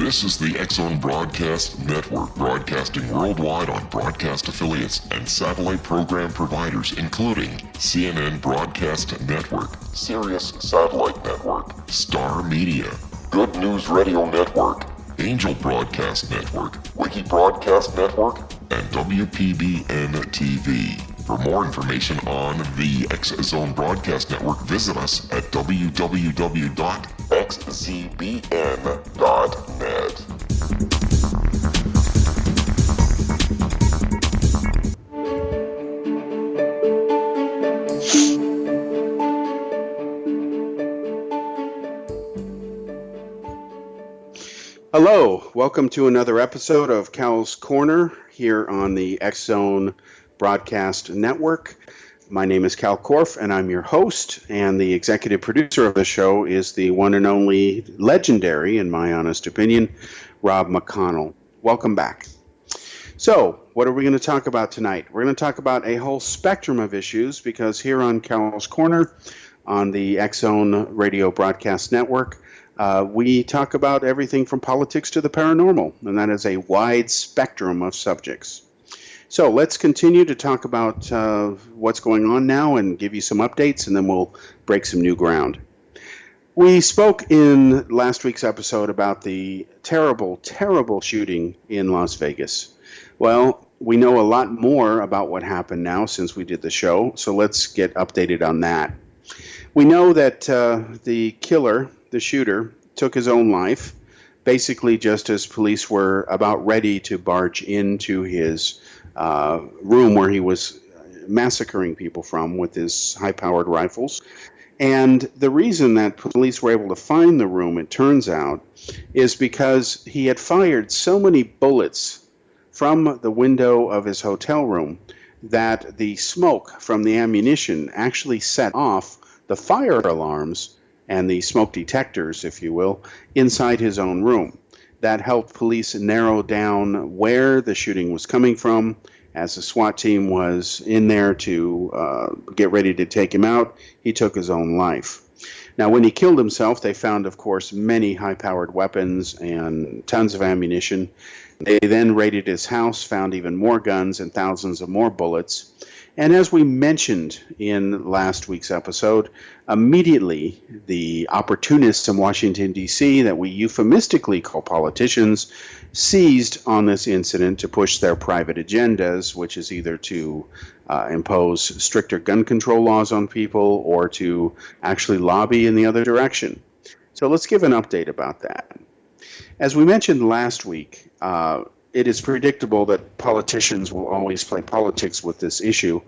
This is the X-Zone Broadcast Network, broadcasting worldwide on broadcast affiliates and satellite program providers, including CNN Broadcast Network, Sirius Satellite Network, Star Media, Good News Radio Network, Angel Broadcast Network, Wiki Broadcast Network, and WPBN TV. For more information on the X-Zone Broadcast Network, visit us at www.xzbn.net. Hello, welcome to another episode of Kal's Corner here on the X-Zone Broadcast Network. My name is Kal Korff, and I'm your host, and the executive producer of the show is the one and only legendary, in my honest opinion, Rob McConnell. Welcome back. So, what are we going to talk about tonight? We're going to talk about a whole spectrum of issues, because here on Kal's Corner, on the X-Zone Radio Broadcast Network, we talk about everything from politics to the paranormal, and that is a wide spectrum of subjects. So let's continue to talk about what's going on now and give you some updates, and then we'll break some new ground. We spoke in last week's episode about the terrible, terrible shooting in Las Vegas. Well, we know a lot more about what happened now since we did the show, so let's get updated on that. We know that the killer, the shooter, took his own life, basically just as police were about ready to barge into his room where he was massacring people from with his high-powered rifles. And the reason that police were able to find the room, it turns out, is because he had fired so many bullets from the window of his hotel room that the smoke from the ammunition actually set off the fire alarms and the smoke detectors, if you will, inside his own room. That helped police narrow down where the shooting was coming from. As the SWAT team was in there to get ready to take him out, he took his own life. Now, when he killed himself, they found, of course, many high-powered weapons and tons of ammunition. They then raided his house, found even more guns and thousands of more bullets. And as we mentioned in last week's episode, immediately the opportunists in Washington, D.C., that we euphemistically call politicians, seized on this incident to push their private agendas, which is either to impose stricter gun control laws on people or to actually lobby in the other direction. So let's give an update about that. As we mentioned last week, it is predictable that politicians will always play politics with this issue,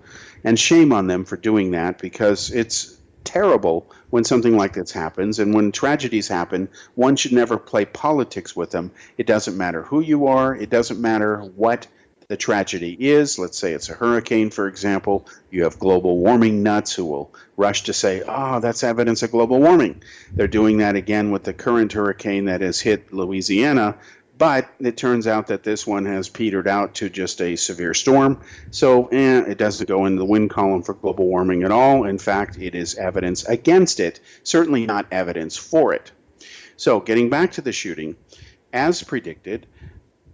and shame on them for doing that, because it's terrible when something like this happens, and when tragedies happen, one should never play politics with them. It doesn't matter who you are, it doesn't matter what the tragedy is. Let's say it's a hurricane, for example. You have global warming nuts who will rush to say, that's evidence of global warming. They're doing that again with the current hurricane that has hit Louisiana. But it turns out that this one has petered out to just a severe storm. So it doesn't go in the win column for global warming at all. In fact, it is evidence against it, certainly not evidence for it. So getting back to the shooting, as predicted,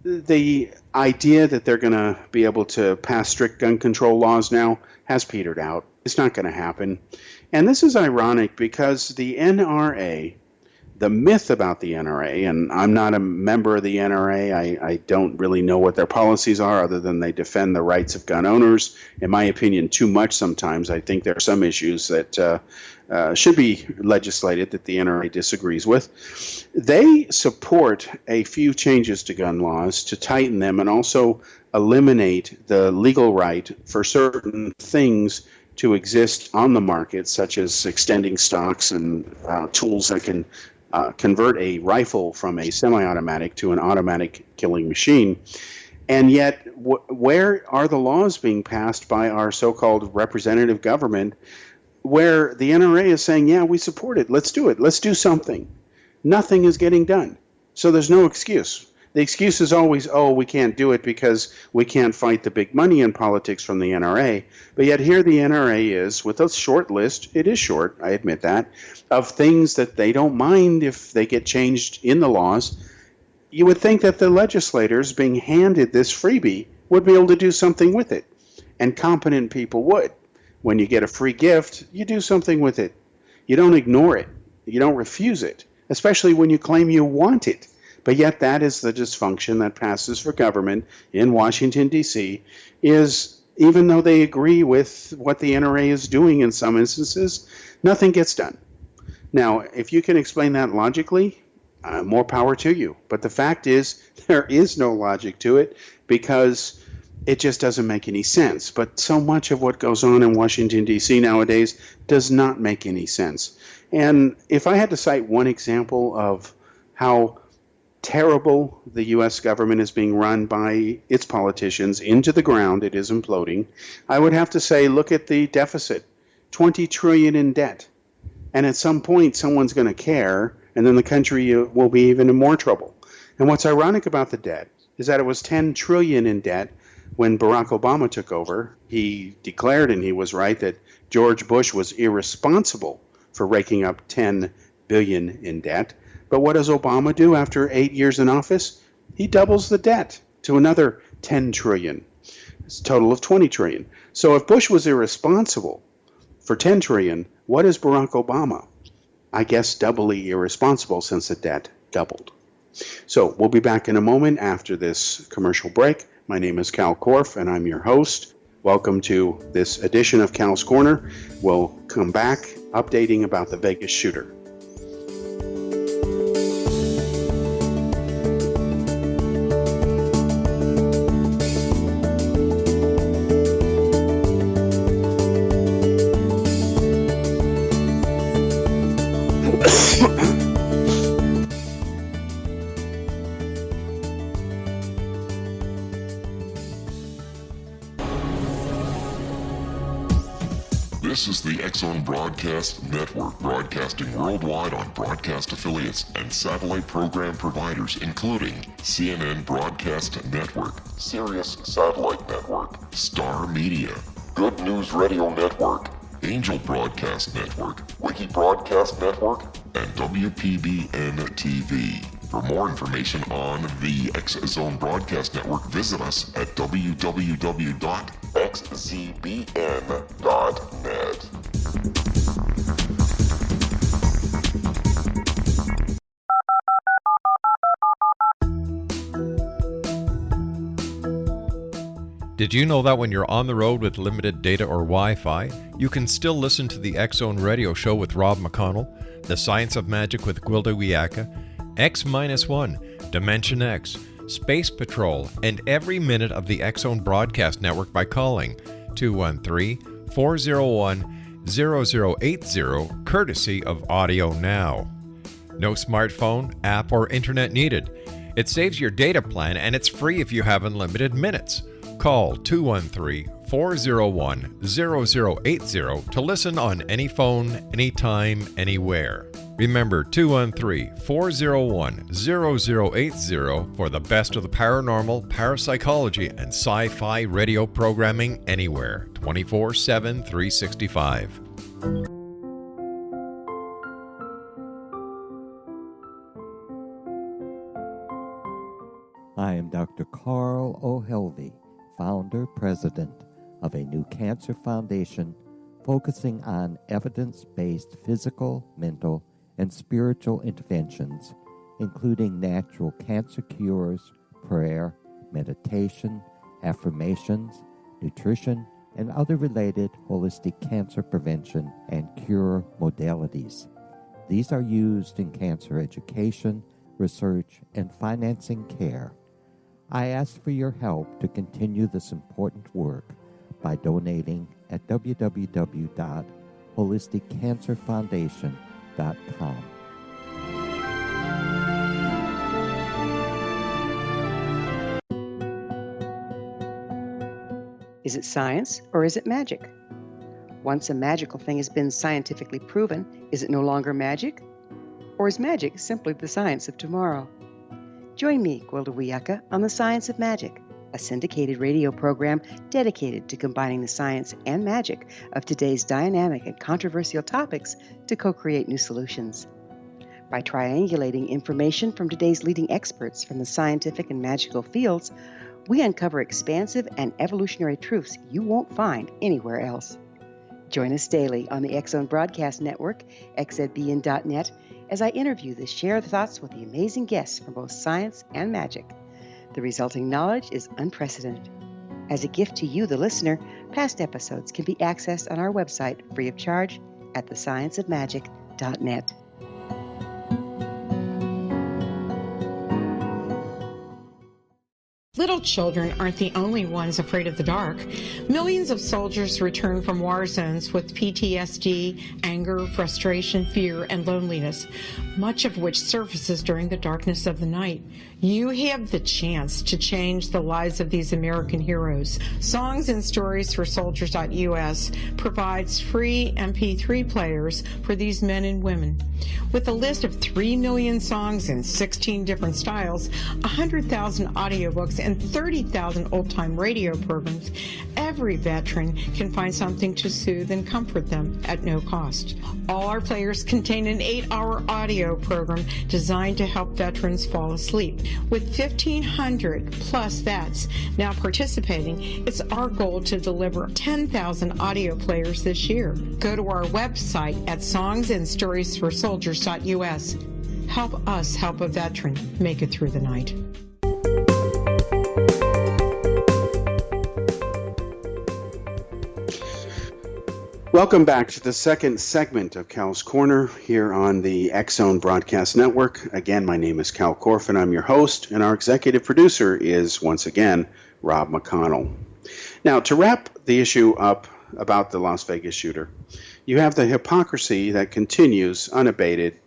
the idea that they're going to be able to pass strict gun control laws now has petered out. It's not going to happen. And this is ironic because the NRA, the myth about the NRA, and I'm not a member of the NRA, I don't really know what their policies are other than they defend the rights of gun owners. In my opinion, too much sometimes. I think there are some issues that should be legislated that the NRA disagrees with. They support a few changes to gun laws to tighten them and also eliminate the legal right for certain things to exist on the market, such as extending stocks and tools that can convert a rifle from a semi-automatic to an automatic killing machine. And yet, where are the laws being passed by our so-called representative government where the NRA is saying, yeah, we support it, let's do it, let's do something? Nothing is getting done. So there's no excuse. The excuse is always, we can't do it because we can't fight the big money in politics from the NRA. But yet here the NRA is with a short list, it is short, I admit that, of things that they don't mind if they get changed in the laws. you would think that the legislators being handed this freebie would be able to do something with it. And competent people would. When you get a free gift, you do something with it. You don't ignore it. You don't refuse it, especially when you claim you want it. But yet that is the dysfunction that passes for government in Washington, D.C., is even though they agree with what the NRA is doing in some instances, nothing gets done. Now, if you can explain that logically, more power to you. But the fact is, there is no logic to it because it just doesn't make any sense. But so much of what goes on in Washington, D.C. nowadays does not make any sense. And if I had to cite one example of how terrible the U.S. government is being run by its politicians into the ground, it is imploding, I would have to say, look at the deficit, $20 trillion in debt. And at some point, someone's going to care, and then the country will be even in more trouble. And what's ironic about the debt is that it was $10 trillion in debt when Barack Obama took over. He declared, and he was right, that George Bush was irresponsible for raking up $10 billion in debt. But what does Obama do after 8 years in office? He doubles the debt to another $10 trillion. It's a total of $20 trillion. So if Bush was irresponsible for $10 trillion, what is Barack Obama? I guess doubly irresponsible since the debt doubled. So we'll be back in a moment after this commercial break. My name is Kal Korff, and I'm your host. Welcome to this edition of Cal's Corner. We'll come back updating about the Vegas shooter. This is the X-Zone Broadcast Network, broadcasting worldwide on broadcast affiliates and satellite program providers, including CNN Broadcast Network, Sirius Satellite Network, Star Media, Good News Radio Network, Angel Broadcast Network, Wiki Broadcast Network, and WPBN TV. For more information on the X-Zone Broadcast Network, visit us at www.xzbn.net. Did you know that when you're on the road with limited data or Wi-Fi, you can still listen to the X-Zone Radio Show with Rob McConnell, The Science of Magic with Gwilda Wiyaka, X-1, Dimension X, Space Patrol, and every minute of the X-Zone Broadcast Network by calling 213-401-0080, courtesy of Audio Now. No smartphone, app, or internet needed. It saves your data plan, and it's free if you have unlimited minutes. Call 213-401-0080 to listen on any phone, anytime, anywhere. Remember 213-401-0080 for the best of the paranormal, parapsychology, and sci-fi radio programming anywhere, 24/7, 365. I am Dr. Carl O'Helvey, founder, president of a new cancer foundation focusing on evidence-based physical, mental, and spiritual interventions, including natural cancer cures, prayer, meditation, affirmations, nutrition, and other related holistic cancer prevention and cure modalities. These are used in cancer education, research, and financing care. I ask for your help to continue this important work by donating at www.holisticcancerfoundation.com. Is it science or is it magic? Once a magical thing has been scientifically proven, is it no longer magic? Or is magic simply the science of tomorrow? Join me, Gwilda Wiyaka, on The Science of Magic, a syndicated radio program dedicated to combining the science and magic of today's dynamic and controversial topics to co-create new solutions. By triangulating information from today's leading experts from the scientific and magical fields, we uncover expansive and evolutionary truths you won't find anywhere else. Join us daily on the X Zone Broadcast Network, xzbn.net, as I interview the share thoughts with the amazing guests from both science and magic. The resulting knowledge is unprecedented. As a gift to you, the listener, past episodes can be accessed on our website free of charge at thescienceofmagic.net. Little children aren't the only ones afraid of the dark. Millions of soldiers return from war zones with PTSD, anger, frustration, fear, and loneliness, much of which surfaces during the darkness of the night. You have the chance to change the lives of these American heroes. Songs and Stories for Soldiers.us provides free MP3 players for these men and women. With a list of 3 million songs in 16 different styles, 100,000 audiobooks, and 30,000 old-time radio programs, every veteran can find something to soothe and comfort them at no cost. All our players contain an 8-hour audio program designed to help veterans fall asleep. With 1,500 plus vets now participating, it's our goal to deliver 10,000 audio players this year. Go to our website at songsandstoriesforsoldiers.us. Help us help a veteran make it through the night. Welcome back to the second segment of Kal's Corner here on the X Zone Broadcast Network. Again, my name is Kal Korff, and I'm your host, and our executive producer is, once again, Rob McConnell. Now, to wrap the issue up about the Las Vegas shooter, you have the hypocrisy that continues unabated,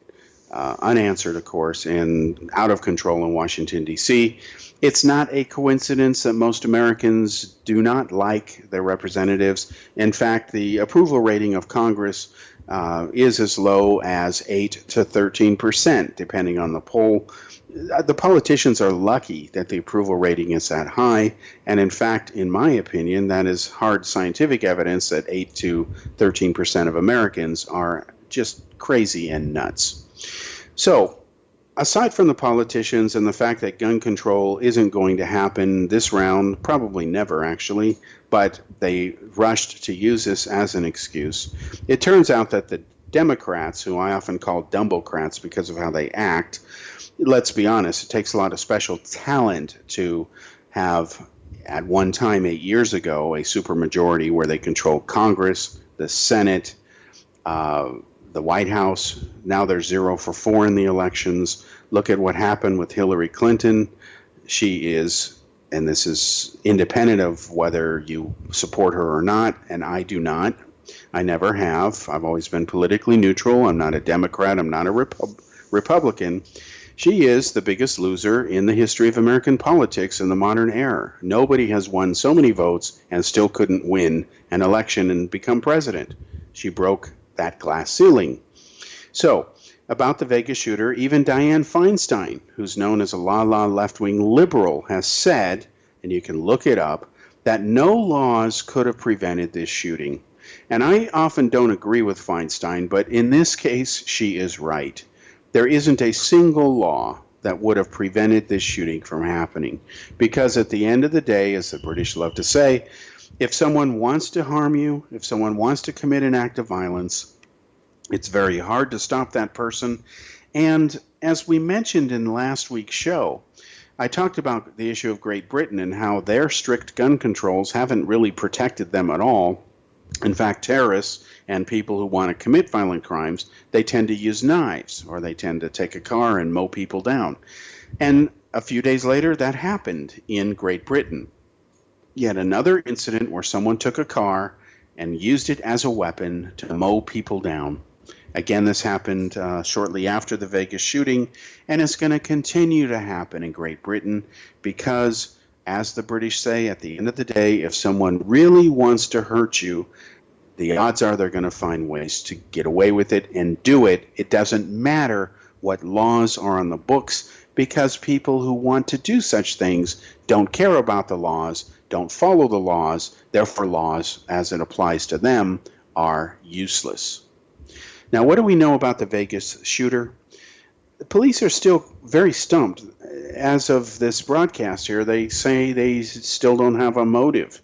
unanswered, of course, and out of control in Washington, D.C. It's not a coincidence that most Americans do not like their representatives. In fact, the approval rating of Congress is as low as 8 to 13%, depending on the poll. The politicians are lucky that the approval rating is that high, and in fact, in my opinion, that is hard scientific evidence that 8 to 13% of Americans are just crazy and nuts. So, aside from the politicians and the fact that gun control isn't going to happen this round, probably never actually, but they rushed to use this as an excuse, it turns out that the Democrats, who I often call Dumbocrats because of how they act, let's be honest, it takes a lot of special talent to have, at one time 8 years ago, a supermajority where they control Congress, the Senate, the White House. Now they're 0 for 4 in the elections. Look at what happened with Hillary Clinton. She is, and this is independent of whether you support her or not, and I do not. I never have. I've always been politically neutral. I'm not a Democrat. I'm not a Republican. She is the biggest loser in the history of American politics in the modern era. Nobody has won so many votes and still couldn't win an election and become president. She broke that glass ceiling. So, about the Vegas shooter, even Dianne Feinstein, who's known as a left-wing liberal, has said, and you can look it up, that no laws could have prevented this shooting. And I often don't agree with Feinstein, but in this case, she is right. There isn't a single law that would have prevented this shooting from happening. Because at the end of the day, as the British love to say, if someone wants to harm you, if someone wants to commit an act of violence, it's very hard to stop that person. And as we mentioned in last week's show, I talked about the issue of Great Britain and how their strict gun controls haven't really protected them at all. In fact, terrorists and people who want to commit violent crimes, they tend to use knives, or they tend to take a car and mow people down. And a few days later, that happened in Great Britain. Yet another incident where someone took a car and used it as a weapon to mow people down. Again, this happened shortly after the Vegas shooting, and it's going to continue to happen in Great Britain because, as the British say, at the end of the day, if someone really wants to hurt you, the odds are they're going to find ways to get away with it and do it. It doesn't matter what laws are on the books, because people who want to do such things don't care about the laws, don't follow the laws, therefore laws, as it applies to them, are useless. Now, what do we know about the Vegas shooter? the police are still very stumped. As of this broadcast here, they say they still don't have a motive.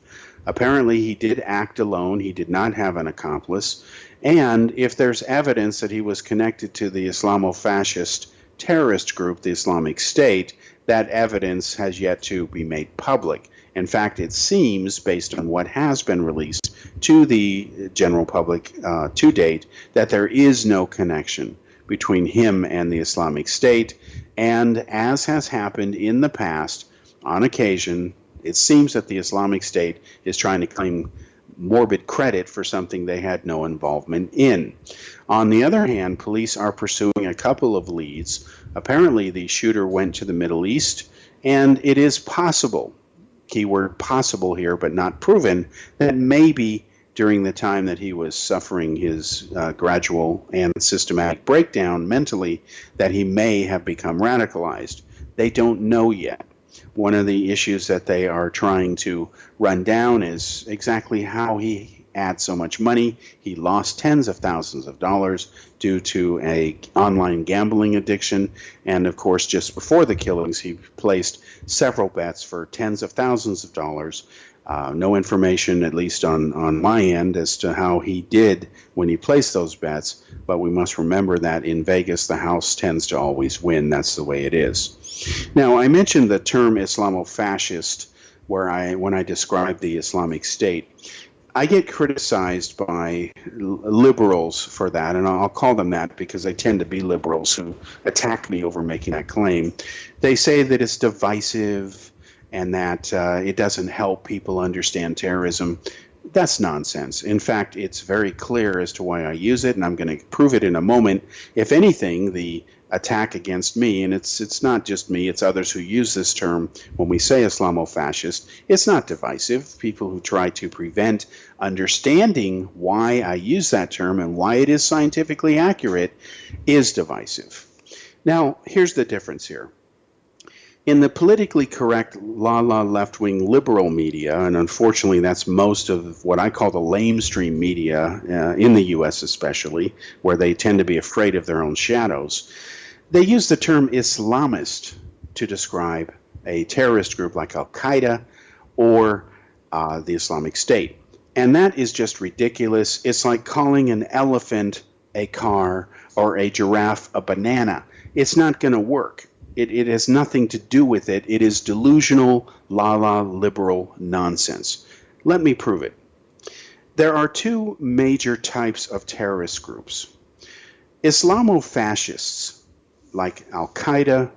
Apparently, he did act alone. He did not have an accomplice. And if there's evidence that he was connected to the Islamo-fascist terrorist group, the Islamic State, that evidence has yet to be made public. In fact, it seems, based on what has been released to the general public to date, that there is no connection between him and the Islamic State. And as has happened in the past, on occasion, it seems that the Islamic State is trying to claim morbid credit for something they had no involvement in. On the other hand, police are pursuing a couple of leads. Apparently, the shooter went to the Middle East, and it is possible, keyword possible here, but not proven, that maybe during the time that he was suffering his gradual and systematic breakdown mentally, that he may have become radicalized. They don't know yet. One of the issues that they are trying to run down is exactly how he had so much money. He lost tens of thousands of dollars due to an online gambling addiction. And of course, just before the killings, he placed several bets for tens of thousands of dollars. No information, at least on my end, as to how he did when he placed those bets. But we must remember that in Vegas, the house tends to always win. That's the way it is. Now, I mentioned the term Islamo-fascist when I describe the Islamic State. I get criticized by liberals for that, and I'll call them that because they tend to be liberals who attack me over making that claim. They say that it's divisive and that it doesn't help people understand terrorism. That's nonsense. In fact, it's very clear as to why I use it, and I'm going to prove it in a moment. If anything, the attack against me, and it's not just me, it's others who use this term when we say Islamo-fascist, it's not divisive. People who try to prevent understanding why I use that term and why it is scientifically accurate is divisive. Now, here's the difference here. In the politically correct left-wing liberal media, and unfortunately that's most of what I call the lamestream media in the U.S. especially, where they tend to be afraid of their own shadows, they use the term Islamist to describe a terrorist group like Al-Qaeda or the Islamic State. And that is just ridiculous. It's like calling an elephant a car or a giraffe a banana. It's not going to work. It has nothing to do with it. It is delusional, liberal nonsense. Let me prove it. There are two major types of terrorist groups. Islamo-fascists, like Al-Qaeda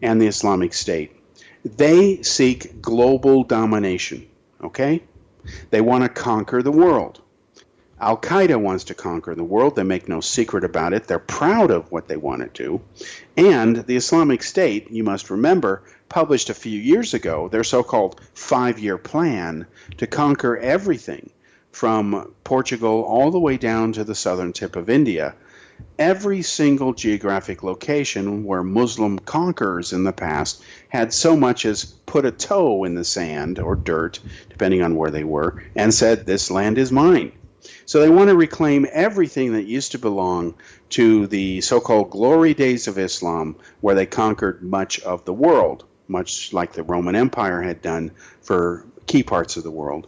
and the Islamic State, they seek global domination, okay? They want to conquer the world. Al-Qaeda wants to conquer the world. They make no secret about it. They're proud of what they want to do. And the Islamic State, you must remember, published a few years ago their so-called 5-year plan to conquer everything from Portugal all the way down to the southern tip of India. Every single geographic location where Muslim conquerors in the past had so much as put a toe in the sand or dirt, depending on where they were, and said, "This land is mine." So they want to reclaim everything that used to belong to the so-called glory days of Islam, where they conquered much of the world, much like the Roman Empire had done for key parts of the world.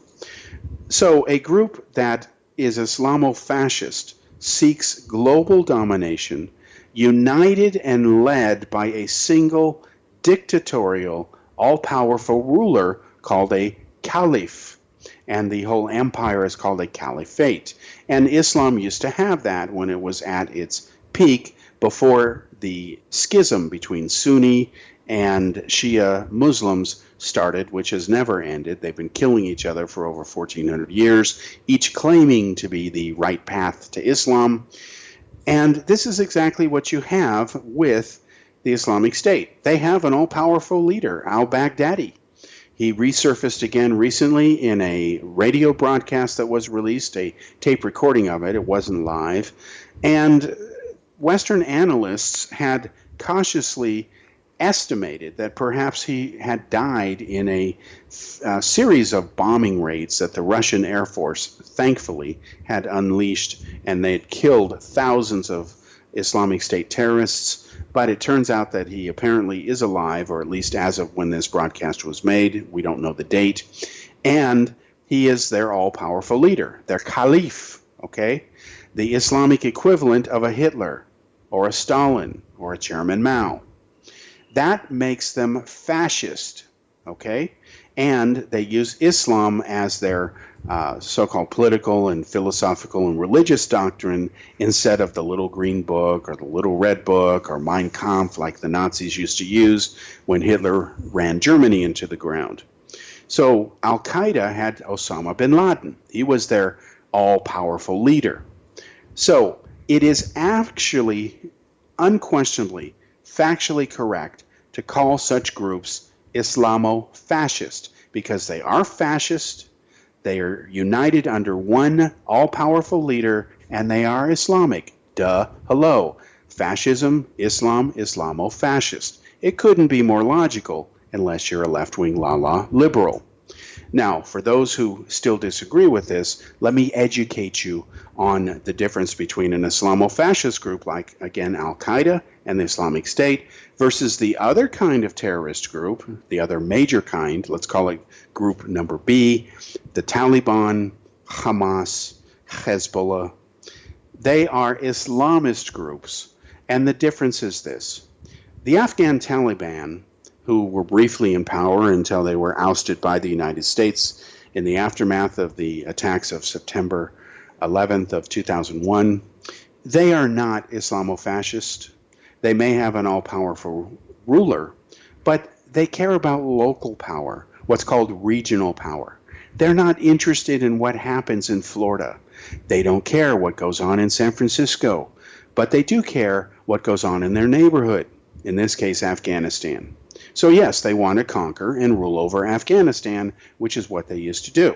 So a group that is Islamo-fascist seeks global domination, united and led by a single dictatorial, all-powerful ruler called a caliph. And the whole empire is called a caliphate. And Islam used to have that when it was at its peak before the schism between Sunni and Shia Muslims started, which has never ended. They've been killing each other for over 1,400 years, each claiming to be the right path to Islam. And this is exactly what you have with the Islamic State. They have an all-powerful leader, al-Baghdadi. He resurfaced again recently in a radio broadcast that was released, a tape recording of it. It wasn't live. And Western analysts had cautiously estimated that perhaps he had died in a series of bombing raids that the Russian Air Force, thankfully, had unleashed, and they had killed thousands of Islamic State terrorists, but it turns out that he apparently is alive, or at least as of when this broadcast was made. We don't know the date. And he is their all-powerful leader, their caliph, okay? The Islamic equivalent of a Hitler or a Stalin or a Chairman Mao. That makes them fascist, okay? And they use Islam as their so-called political and philosophical and religious doctrine instead of the little green book or the little red book or Mein Kampf like the Nazis used to use when Hitler ran Germany into the ground. So Al-Qaeda had Osama bin Laden. He was their all-powerful leader. So it is actually, unquestionably, factually correct to call such groups Islamo-fascist because they are fascist, they are united under one all-powerful leader, and they are Islamic. Duh, hello. Fascism, Islam, Islamo-fascist. It couldn't be more logical unless you're a left-wing la-la liberal. Now, for those who still disagree with this, let me educate you on the difference between an Islamo-fascist group like, again, Al-Qaeda and the Islamic State versus the other kind of terrorist group, the other major kind, let's call it group number B, the Taliban, Hamas, Hezbollah. They are Islamist groups, and the difference is this. The Afghan Taliban, who were briefly in power until they were ousted by the United States in the aftermath of the attacks of September 11th of 2001. They are not Islamo-fascist. They may have an all-powerful ruler, but they care about local power, what's called regional power. They're not interested in what happens in Florida. They don't care what goes on in San Francisco, but they do care what goes on in their neighborhood, in this case, Afghanistan. So yes, they want to conquer and rule over Afghanistan, which is what they used to do.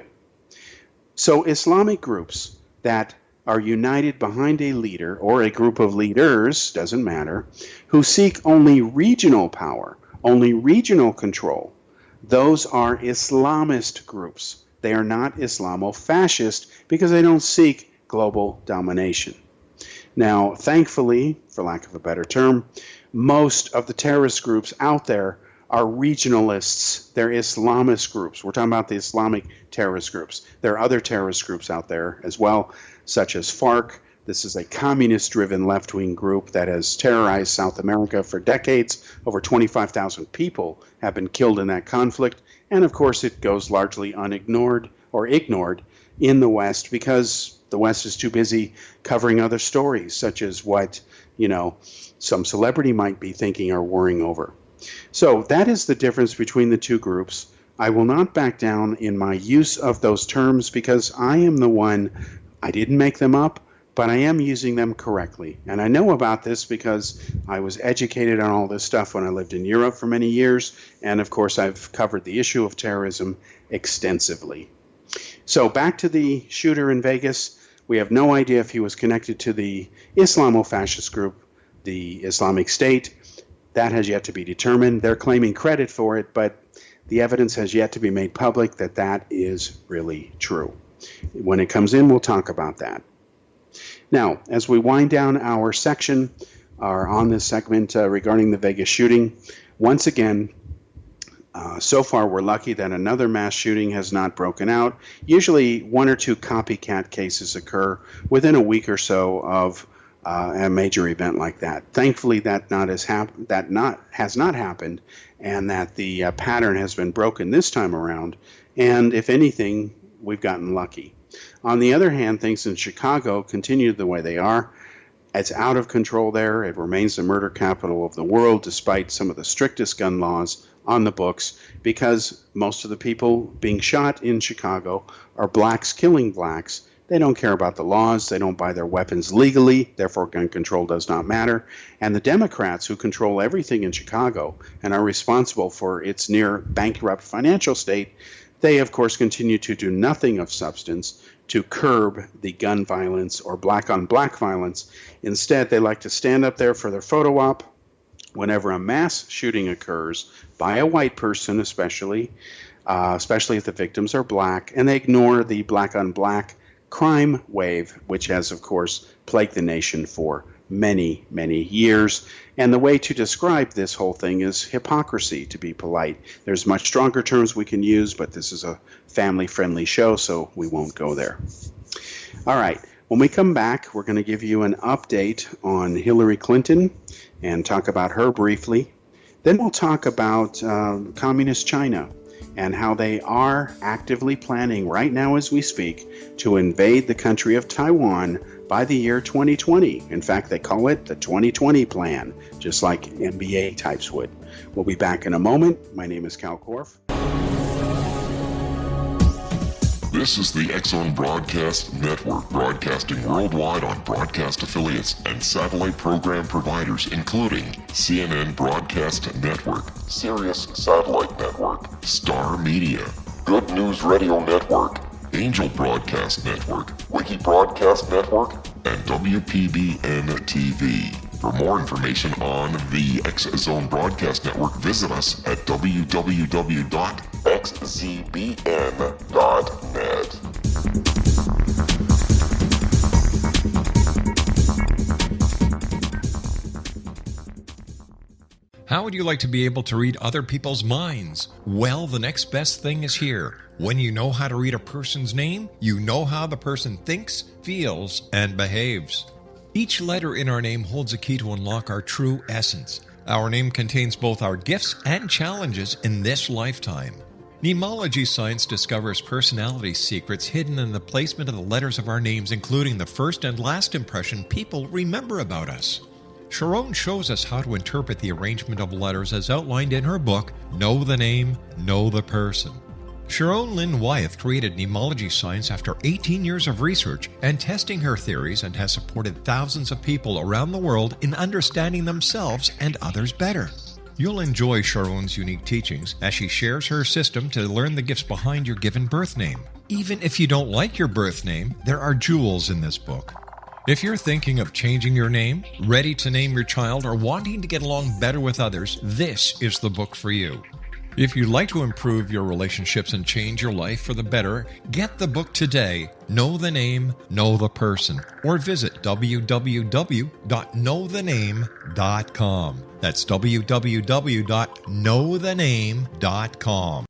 So Islamic groups that are united behind a leader or a group of leaders, doesn't matter, who seek only regional power, only regional control, those are Islamist groups. They are not Islamo-fascist because they don't seek global domination. Now, thankfully, for lack of a better term, most of the terrorist groups out there are regionalists. They're Islamist groups. We're talking about the Islamic terrorist groups. There are other terrorist groups out there as well, such as FARC. This is a communist-driven left-wing group that has terrorized South America for decades. Over 25,000 people have been killed in that conflict. And of course, it goes largely unignored or ignored in the West because the West is too busy covering other stories, such as what, some celebrity might be thinking or worrying over. So that is the difference between the two groups. I will not back down in my use of those terms because I am the one, I didn't make them up, but I am using them correctly. And I know about this because I was educated on all this stuff when I lived in Europe for many years. And of course, I've covered the issue of terrorism extensively. So back to the shooter in Vegas. We have no idea if he was connected to the Islamo-fascist group, the Islamic State. That has yet to be determined. They're claiming credit for it, but the evidence has yet to be made public that that is really true. When it comes in, we'll talk about that. Now, as we wind down our section, or on this segment regarding the Vegas shooting, once again, so far we're lucky that another mass shooting has not broken out. Usually one or two copycat cases occur within a week or so of a major event like that. Thankfully, that has not happened, and that the pattern has been broken this time around. And if anything, we've gotten lucky. On the other hand, things in Chicago continue the way they are. It's out of control there. It remains the murder capital of the world, despite some of the strictest gun laws on the books, because most of the people being shot in Chicago are blacks killing blacks. They don't care about the laws. They don't buy their weapons legally. Therefore, gun control does not matter. And the Democrats, who control everything in Chicago and are responsible for its near bankrupt financial state, they, of course, continue to do nothing of substance to curb the gun violence or black-on-black violence. Instead, they like to stand up there for their photo op whenever a mass shooting occurs by a white person, especially if the victims are black, and they ignore the black-on-black crime wave, which has, of course, plagued the nation for many, many years. And the way to describe this whole thing is hypocrisy, to be polite. There's much stronger terms we can use, but this is a family-friendly show, so we won't go there. All right. When we come back, we're going to give you an update on Hillary Clinton and talk about her briefly. Then we'll talk about Communist China and how they are actively planning right now as we speak to invade the country of Taiwan by the year 2020. In fact, they call it the 2020 plan, just like NBA types would. We'll be back in a moment. My name is Kal Korff. This is the X-Zone Broadcast Network, broadcasting worldwide on broadcast affiliates and satellite program providers, including CNN Broadcast Network, Sirius Satellite Network, Star Media, Good News Radio Network, Angel Broadcast Network, Wiki Broadcast Network, and WPBN TV. For more information on the X-Zone Broadcast Network, visit us at www.xzbn.net. How would you like to be able to read other people's minds? Well, the next best thing is here. When you know how to read a person's name, you know how the person thinks, feels, and behaves. Each letter in our name holds a key to unlock our true essence. Our name contains both our gifts and challenges in this lifetime. Mnemology science discovers personality secrets hidden in the placement of the letters of our names, including the first and last impression people remember about us. Sharon shows us how to interpret the arrangement of letters as outlined in her book, Know the Name, Know the Person. Sharon Lynn Wyeth created mnemology science after 18 years of research and testing her theories, and has supported thousands of people around the world in understanding themselves and others better. You'll enjoy Sharon's unique teachings as she shares her system to learn the gifts behind your given birth name. Even if you don't like your birth name, there are jewels in this book. If you're thinking of changing your name, ready to name your child, or wanting to get along better with others, this is the book for you. If you'd like to improve your relationships and change your life for the better, get the book today, Know the Name, Know the Person, or visit www.knowthename.com. That's www.knowthename.com.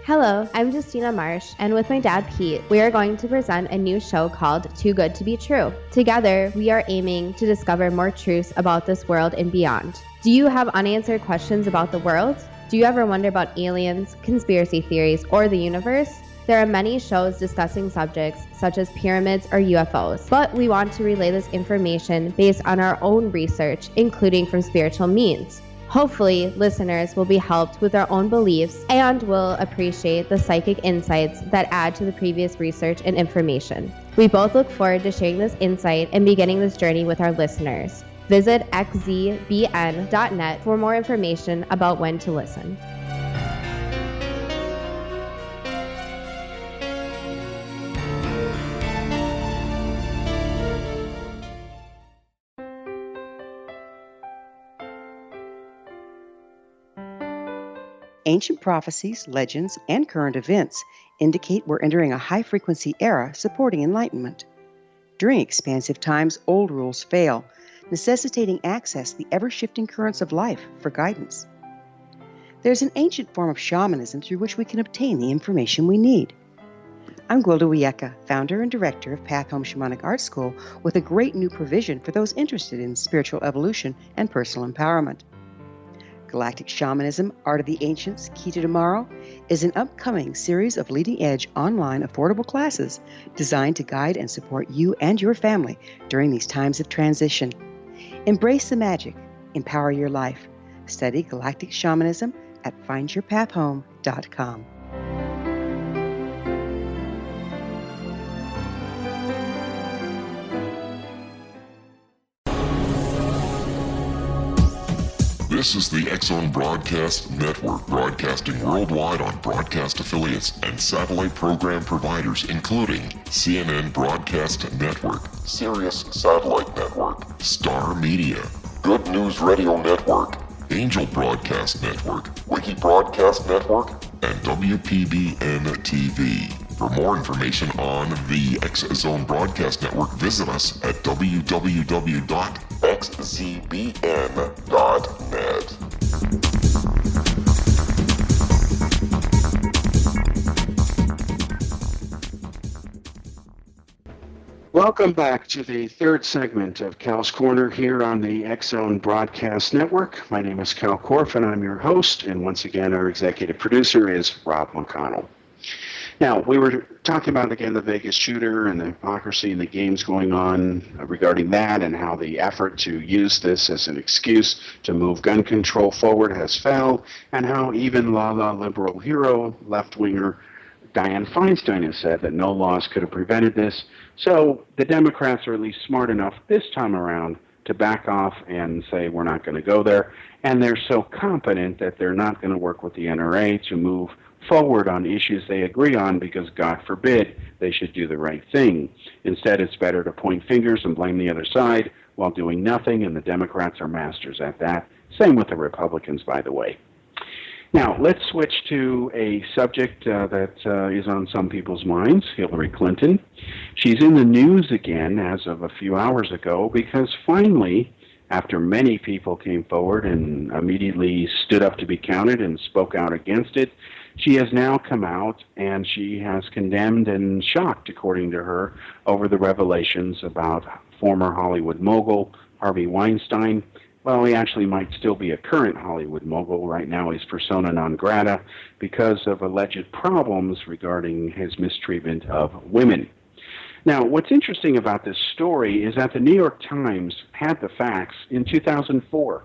Hello, I'm Justina Marsh, and with my dad Pete, we are going to present a new show called Too Good to Be True. Together, we are aiming to discover more truths about this world and beyond. Do you have unanswered questions about the world? Do you ever wonder about aliens, conspiracy theories, or the universe? There are many shows discussing subjects such as pyramids or UFOs, but we want to relay this information based on our own research, including from spiritual means. Hopefully, listeners will be helped with their own beliefs and will appreciate the psychic insights that add to the previous research and information. We both look forward to sharing this insight and beginning this journey with our listeners. Visit xzbn.net for more information about when to listen. Ancient prophecies, legends, and current events indicate we're entering a high-frequency era supporting enlightenment. During expansive times, old rules fail, necessitating access to the ever-shifting currents of life for guidance. There's an ancient form of shamanism through which we can obtain the information we need. I'm Gwilda Wiyaka, founder and director of Path Home Shamanic Art School, with a great new provision for those interested in spiritual evolution and personal empowerment. Galactic Shamanism, Art of the Ancients, Key to Tomorrow, is an upcoming series of leading-edge online affordable classes designed to guide and support you and your family during these times of transition. Embrace the magic. Empower your life. Study Galactic Shamanism at findyourpathhome.com. This is the X-Zone Broadcast Network, broadcasting worldwide on broadcast affiliates and satellite program providers, including CNN Broadcast Network, Sirius Satellite Network, Star Media, Good News Radio Network, Angel Broadcast Network, Wiki Broadcast Network, and WPBN TV. For more information on the X Zone Broadcast Network, visit us at www.xzbn.net. Welcome back to the third segment of Cal's Corner here on the X Zone Broadcast Network. My name is Kal Korff, and I'm your host. And once again, our executive producer is Rob McConnell. Now, we were talking about, again, the Vegas shooter and the hypocrisy and the games going on regarding that, and how the effort to use this as an excuse to move gun control forward has failed, and how even la liberal hero, left-winger Dianne Feinstein has said that no laws could have prevented this. So the Democrats are at least smart enough this time around to back off and say we're not going to go there. And they're so competent that they're not going to work with the NRA to move forward on issues they agree on, because God forbid they should do the right thing. Instead, it's better to point fingers and blame the other side while doing nothing, and the Democrats are masters at that. Same with the Republicans, by the way. Now, let's switch to a subject that is on some people's minds, Hillary Clinton. She's in the news again as of a few hours ago because finally, after many people came forward and immediately stood up to be counted and spoke out against it, she has now come out and she has condemned and shocked, according to her, over the revelations about former Hollywood mogul Harvey Weinstein. Well, he actually might still be a current Hollywood mogul. Right now he's persona non grata because of alleged problems regarding his mistreatment of women. Now, what's interesting about this story is that the New York Times had the facts in 2004.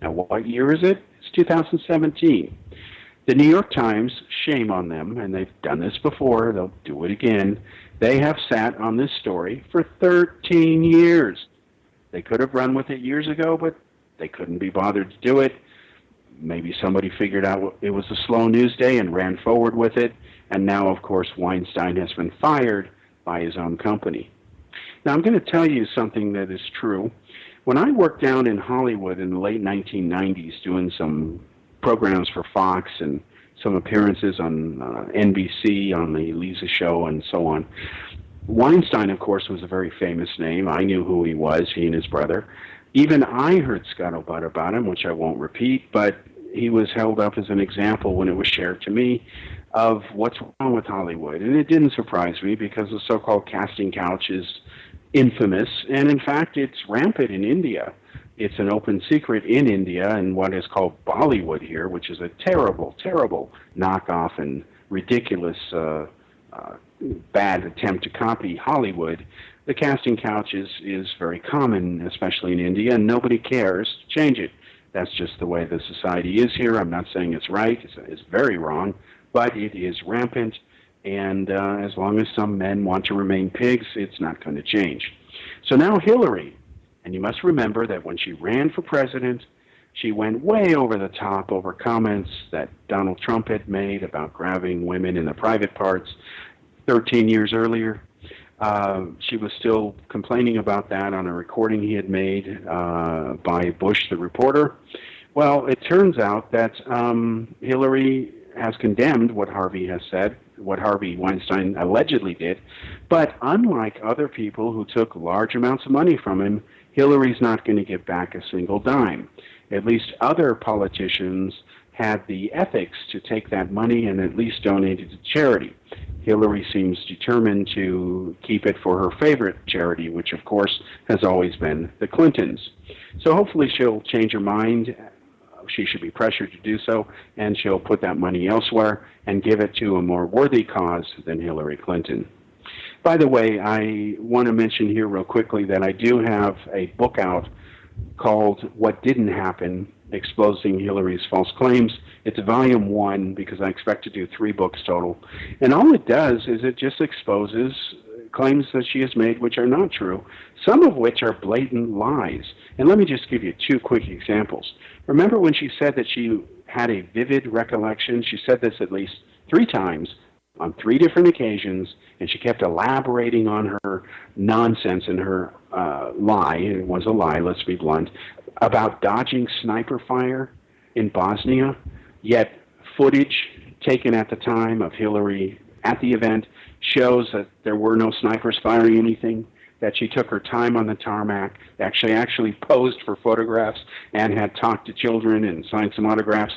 Now, what year is it? It's 2017. The New York Times, shame on them, and they've done this before, they'll do it again. They have sat on this story for 13 years. They could have run with it years ago, but they couldn't be bothered to do it. Maybe somebody figured out it was a slow news day and ran forward with it. And now, of course, Weinstein has been fired by his own company. Now, I'm going to tell you something that is true. When I worked down in Hollywood in the late 1990s doing some programs for Fox and some appearances on NBC, on the Lisa Show, and so on, Weinstein, of course, was a very famous name. I knew who he was, he and his brother. Even I heard scuttlebutt about him, which I won't repeat, but he was held up as an example when it was shared to me of what's wrong with Hollywood. And it didn't surprise me because the so-called casting couch is infamous, and in fact, it's rampant in India. It's an open secret in India and what is called Bollywood here, which is a terrible, terrible knockoff and ridiculous bad attempt to copy Hollywood. The casting couch is very common, especially in India, and nobody cares to change it. That's just the way the society is here. I'm not saying it's right. It's very wrong, but it is rampant, and as long as some men want to remain pigs, it's not going to change. So now Hillary, and you must remember that when she ran for president, she went way over the top over comments that Donald Trump had made about grabbing women in the private parts 13 years earlier. She was still complaining about that on a recording he had made by Bush, the reporter. Well, it turns out that Hillary has condemned what Harvey has said, what Harvey Weinstein allegedly did. But unlike other people who took large amounts of money from him, Hillary's not going to give back a single dime. At least other politicians had the ethics to take that money and at least donate it to charity. Hillary seems determined to keep it for her favorite charity, which of course has always been the Clintons. So hopefully she'll change her mind. She should be pressured to do so, and she'll put that money elsewhere and give it to a more worthy cause than Hillary Clinton. By the way, I want to mention here real quickly that I do have a book out called What Didn't Happen, Exposing Hillary's False Claims. It's volume 1 because I expect to do 3 books total. And all it does is it just exposes claims that she has made which are not true, some of which are blatant lies. And let me just give you 2 quick examples. Remember when she said that she had a vivid recollection? She said this at least 3 times on 3 different occasions, and she kept elaborating on her nonsense and her lie, it was a lie, let's be blunt, about dodging sniper fire in Bosnia, yet footage taken at the time of Hillary at the event shows that there were no snipers firing anything, that she took her time on the tarmac, actually posed for photographs and had talked to children and signed some autographs.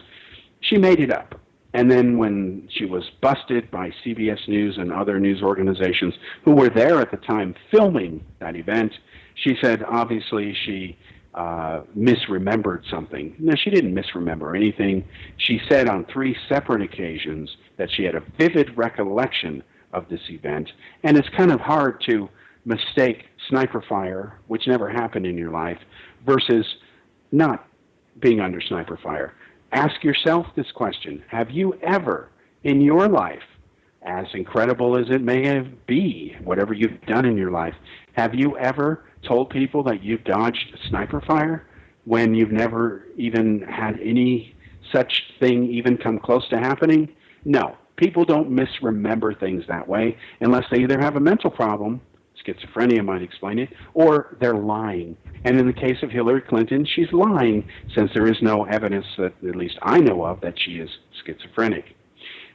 She made it up. And then when she was busted by CBS News and other news organizations who were there at the time filming that event, she said obviously she misremembered something. No, she didn't misremember anything. She said on 3 separate occasions that she had a vivid recollection of this event, and it's kind of hard to mistake sniper fire, which never happened in your life, versus not being under sniper fire. Ask yourself this question. Have you ever in your life, as incredible as it may be, whatever you've done in your life, have you ever told people that you dodged sniper fire when you've never even had any such thing even come close to happening? No. People don't misremember things that way unless they either have a mental problem, schizophrenia might explain it, or they're lying. And in the case of Hillary Clinton, she's lying since there is no evidence that, at least I know of, that she is schizophrenic.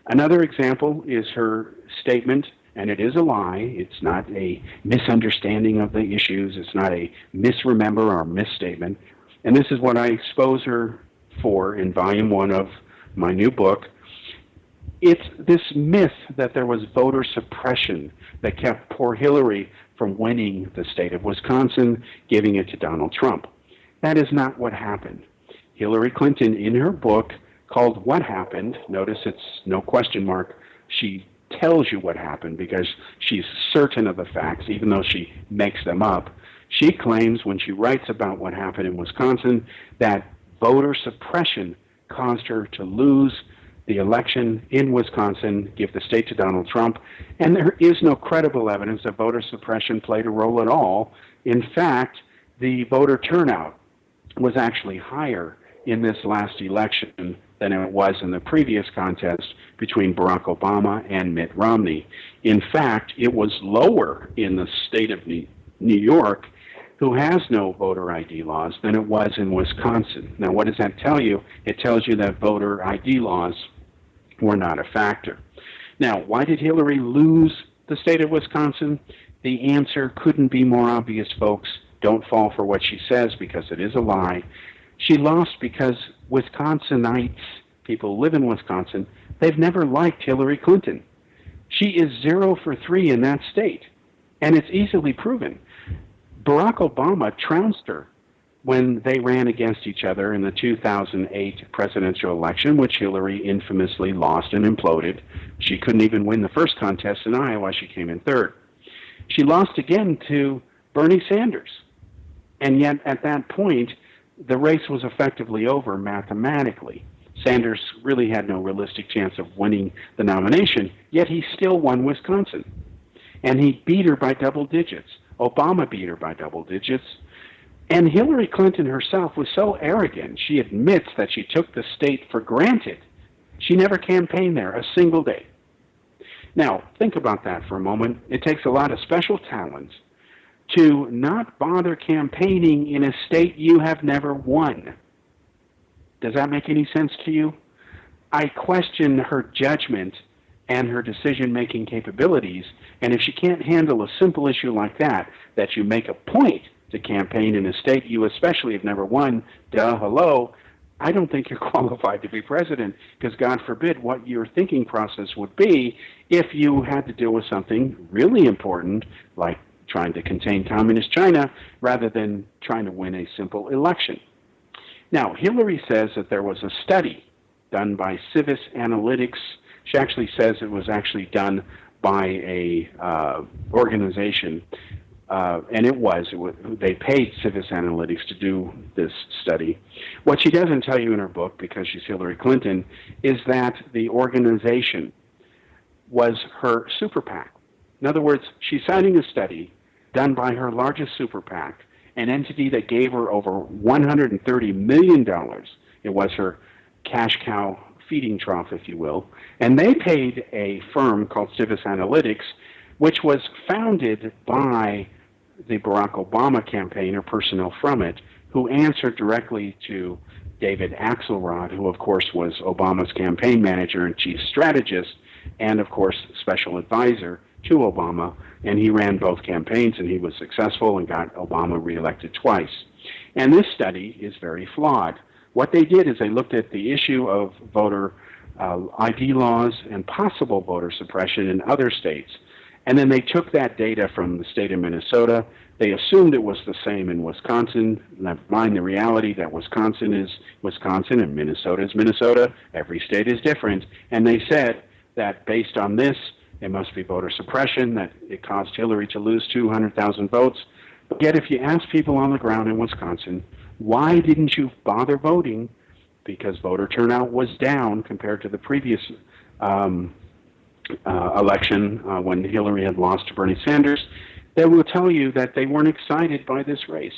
Another example is her statement, and it is a lie. It's not a misunderstanding of the issues. It's not a misremember or misstatement. And this is what I expose her for in Volume 1 of my new book. It's this myth that there was voter suppression that kept poor Hillary from winning the state of Wisconsin, giving it to Donald Trump. That is not what happened. Hillary Clinton, in her book called What Happened, notice it's no question mark, she tells you what happened because she's certain of the facts, even though she makes them up. She claims when she writes about what happened in Wisconsin that voter suppression caused her to lose the election in Wisconsin, give the state to Donald Trump, and there is no credible evidence that voter suppression played a role at all. In fact, the voter turnout was actually higher in this last election than it was in the previous contest between Barack Obama and Mitt Romney. In fact, it was lower in the state of New York, who has no voter ID laws, than it was in Wisconsin. Now, what does that tell you? It tells you that voter ID laws were not a factor. Now, why did Hillary lose the state of Wisconsin? The answer couldn't be more obvious, folks. Don't fall for what she says because it is a lie. She lost because Wisconsinites, people who live in Wisconsin, they've never liked Hillary Clinton. She is 0 for 3 in that state, and it's easily proven. Barack Obama trounced her when they ran against each other in the 2008 presidential election, which Hillary infamously lost and imploded. She couldn't even win the first contest in Iowa. She came in third. She lost again to Bernie Sanders. And yet, at that point, the race was effectively over mathematically. Sanders really had no realistic chance of winning the nomination, yet he still won Wisconsin. And he beat her by double digits. Obama beat her by double digits. And Hillary Clinton herself was so arrogant, she admits that she took the state for granted. She never campaigned there a single day. Now, think about that for a moment. It takes a lot of special talents to not bother campaigning in a state you have never won. Does that make any sense to you? I question her judgment and her decision-making capabilities, and if she can't handle a simple issue like that you make a point to campaign in a state you especially have never won, hello, I don't think you're qualified to be president, because God forbid what your thinking process would be if you had to deal with something really important, like trying to contain communist China, rather than trying to win a simple election. Now, Hillary says that there was a study done by Civis Analytics. She actually says it was actually done by a organization, and they paid Civis Analytics to do this study. What she doesn't tell you in her book, because she's Hillary Clinton, is that the organization was her super PAC. In other words, she's citing a study done by her largest super PAC, an entity that gave her over $130 million. It was her cash cow feeding trough, if you will. And they paid a firm called Civis Analytics, which was founded by the Barack Obama campaign or personnel from it, who answered directly to David Axelrod, who of course was Obama's campaign manager and chief strategist, and of course special advisor to Obama, and he ran both campaigns, and he was successful and got Obama reelected twice. And this study is very flawed. What they did is they looked at the issue of voter ID laws and possible voter suppression in other states, and then they took that data from the state of Minnesota. They assumed it was the same in Wisconsin. Never mind the reality that Wisconsin is Wisconsin and Minnesota is Minnesota. Every state is different. And they said that based on this, it must be voter suppression, that it caused Hillary to lose 200,000 votes. But yet if you ask people on the ground in Wisconsin, why didn't you bother voting? Because voter turnout was down compared to the previous election when Hillary had lost to Bernie Sanders. They will tell you that they weren't excited by this race.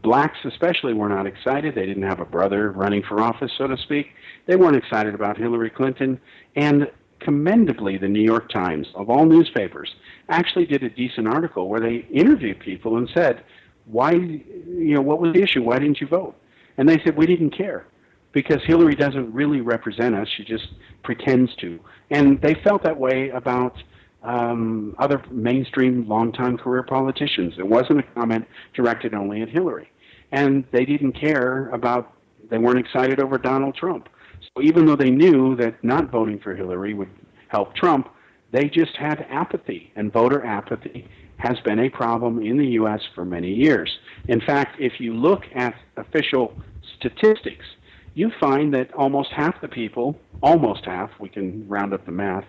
Blacks especially were not excited. They didn't have a brother running for office, so to speak. They weren't excited about Hillary Clinton. And commendably, the New York Times, of all newspapers, actually did a decent article where they interviewed people and said, why, what was the issue? Why didn't you vote? And they said, we didn't care because Hillary doesn't really represent us. She just pretends to. And they felt that way about other mainstream long-time career politicians. It wasn't a comment directed only at Hillary. And they didn't care about, they weren't excited over Donald Trump. So even though they knew that not voting for Hillary would help Trump, they just had apathy. And voter apathy has been a problem in the U.S. for many years. In fact, if you look at official statistics, you find that almost half the people, almost half, we can round up the math,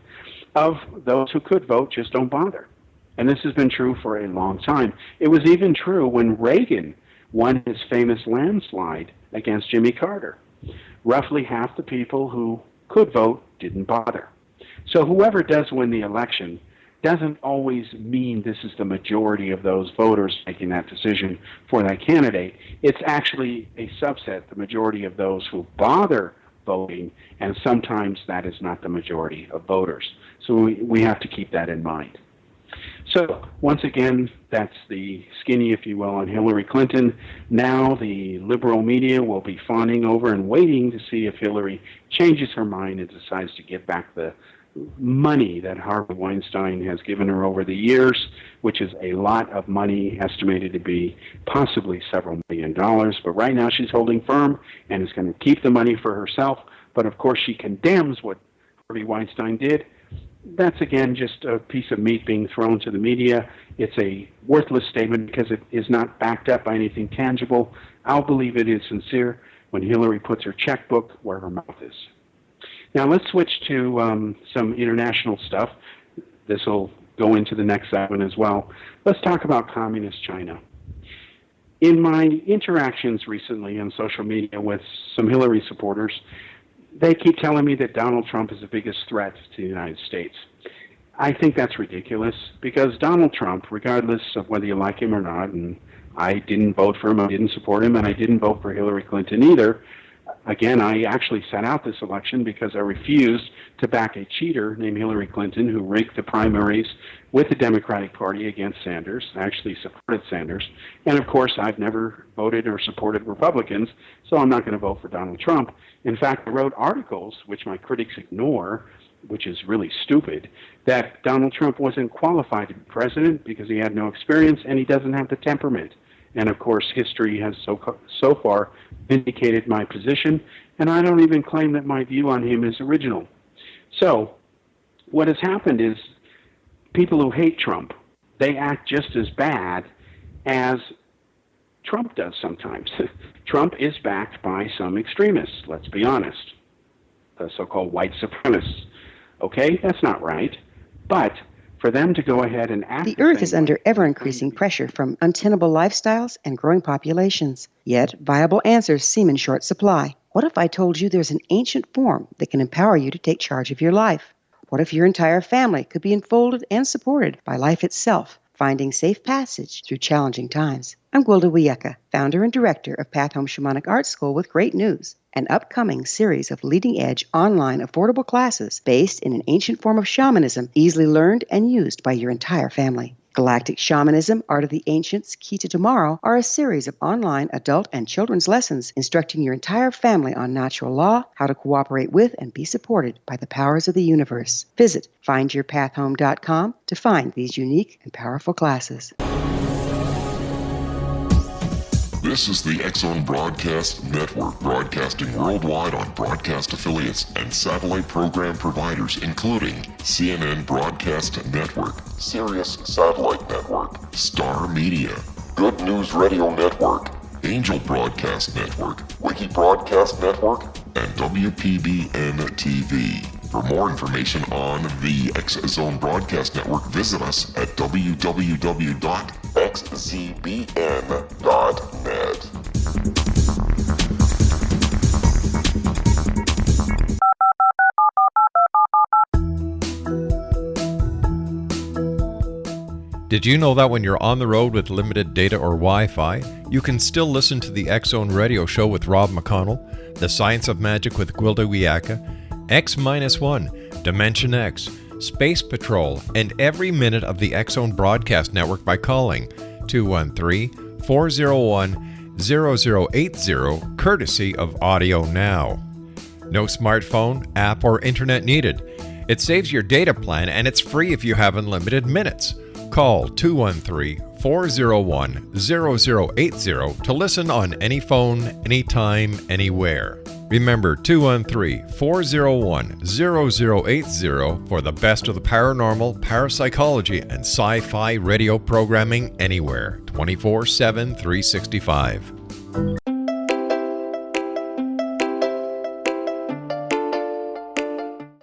of those who could vote just don't bother. And this has been true for a long time. It was even true when Reagan won his famous landslide against Jimmy Carter. Roughly half the people who could vote didn't bother. So whoever does win the election doesn't always mean this is the majority of those voters making that decision for that candidate. It's actually a subset, the majority of those who bother voting, and sometimes that is not the majority of voters. So we have to keep that in mind. So once again, that's the skinny, if you will, on Hillary Clinton. Now the liberal media will be fawning over and waiting to see if Hillary changes her mind and decides to give back the money that Harvey Weinstein has given her over the years, which is a lot of money, estimated to be possibly several $1 million. But right now she's holding firm and is going to keep the money for herself. But of course she condemns what Harvey Weinstein did. That's, again, just a piece of meat being thrown to the media. It's a worthless statement because it is not backed up by anything tangible. I'll believe it is sincere when Hillary puts her checkbook where her mouth is. Now let's switch to some international stuff. This will go into the next segment as well. Let's talk about communist China. In my interactions recently on social media with some Hillary supporters, they keep telling me that Donald Trump is the biggest threat to the United States. I think that's ridiculous because Donald Trump, regardless of whether you like him or not, and I didn't vote for him, I didn't support him, and I didn't vote for Hillary Clinton either. Again, I actually sat out this election because I refused to back a cheater named Hillary Clinton who rigged the primaries with the Democratic Party against Sanders. I actually supported Sanders. And of course, I've never voted or supported Republicans, so I'm not going to vote for Donald Trump. In fact, I wrote articles, which my critics ignore, which is really stupid, that Donald Trump wasn't qualified to be president because he had no experience and he doesn't have the temperament. And of course, history has so far vindicated my position, and I don't even claim that my view on him is original. So, what has happened is people who hate Trump, they act just as bad as Trump does sometimes. Trump is backed by some extremists, let's be honest, the so-called white supremacists. Okay, that's not right, but for them to go ahead and act... The Earth is under ever-increasing pressure from untenable lifestyles and growing populations. Yet, viable answers seem in short supply. What if I told you there's an ancient form that can empower you to take charge of your life? What if your entire family could be enfolded and supported by life itself, finding safe passage through challenging times? I'm Gwilda Wiyaka, founder and director of Path Home Shamanic Art School, with great news. An upcoming series of leading-edge online affordable classes based in an ancient form of shamanism, easily learned and used by your entire family. Galactic Shamanism, Art of the Ancients, Key to Tomorrow are a series of online adult and children's lessons instructing your entire family on natural law, how to cooperate with and be supported by the powers of the universe. Visit findyourpathhome.com to find these unique and powerful classes. This is the X-Zone Broadcast Network, broadcasting worldwide on broadcast affiliates and satellite program providers, including CNN Broadcast Network, Sirius Satellite Network, Star Media, Good News Radio Network, Angel Broadcast Network, Wiki Broadcast Network, and WPBN TV. For more information on the X-Zone Broadcast Network, visit us at www.xzbn.net. Did you know that when you're on the road with limited data or Wi-Fi, you can still listen to the X-Zone Radio Show with Rob McConnell, The Science of Magic with Gwilda Wiyaka, X-1, Dimension X, Space Patrol, and every minute of the X-Zone Broadcast Network by calling 213-401-0080, courtesy of Audio Now. No smartphone, app, or internet needed. It saves your data plan and it's free if you have unlimited minutes. Call 213-401-0080 to listen on any phone, anytime, anywhere. Remember 213-401-0080 for the best of the paranormal, parapsychology, and sci-fi radio programming anywhere, 24/7, 365.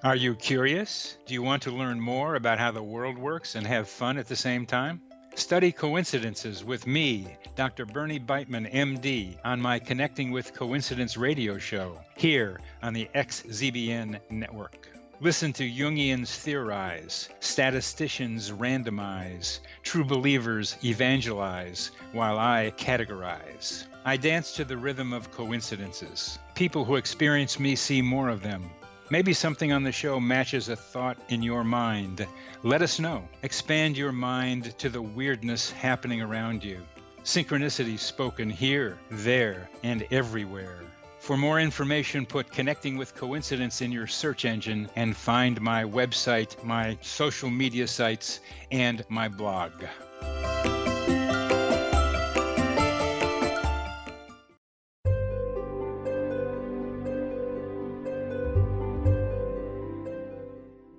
Are you curious? Do you want to learn more about how the world works and have fun at the same time? Study coincidences with me, Dr. Bernie Beitman, MD, on my Connecting with Coincidence radio show, here on the XZBN network. Listen to Jungians theorize, statisticians randomize, true believers evangelize, while I categorize. I dance to the rhythm of coincidences. People who experience me see more of them. Maybe something on the show matches a thought in your mind. Let us know. Expand your mind to the weirdness happening around you. Synchronicity spoken here, there, and everywhere. For more information, put Connecting with Coincidence in your search engine and find my website, my social media sites, and my blog.